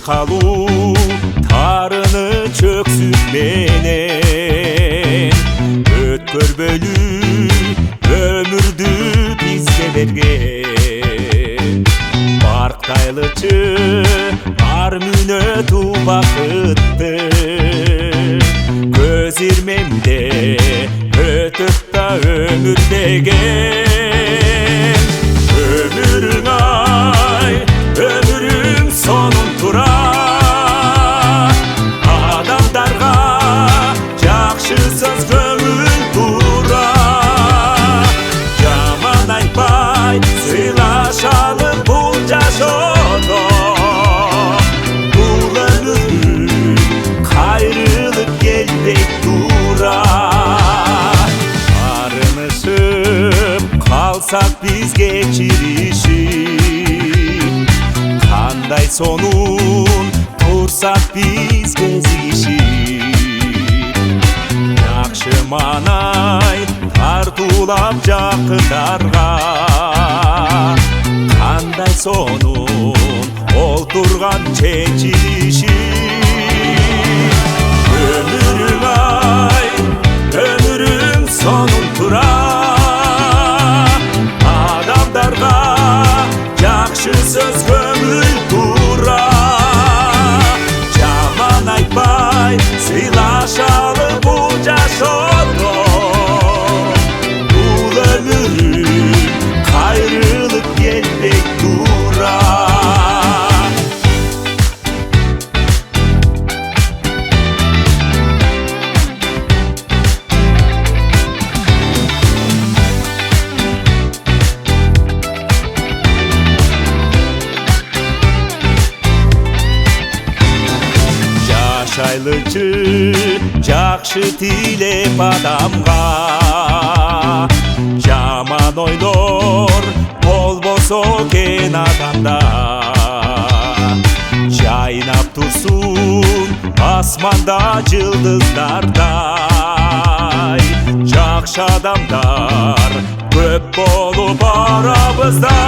калуу тарыны чөксүз менен өткөрбөйлү өмүрдү бизге берген. Барктайлычы ар мүнөт убакытты көз ирмемде өтөт да өмүр деген. Өмүрүң ай, өмүрүң сонун тура, адамдарга жакшы сөз көңүл тура. Жаман айтпай сыйлашалы бул жашоодо, бул өмүрдүн кайрылып келбейт тура. Арынышып калсак биз кечиришип, кандай сонун турсак биз кезигишип. Жакшы маанай тартуулап жакындарга, кандай сонун олтурган чечилишип. Өмүрүң ай, өмүрүң сонун тура, адамдарга жакшы сөз көңүл тура. Жаман айтпай сыйлашалы бул жашоодо, бул өмүрүм кайрылып келбейт тура. Жашайлычы жакшы тилеп адамга, жаман ойлор болбосо кен адамда. Жайнап турсун асманда жылдыздардай, жакшы адамдар көп болуп арабызда.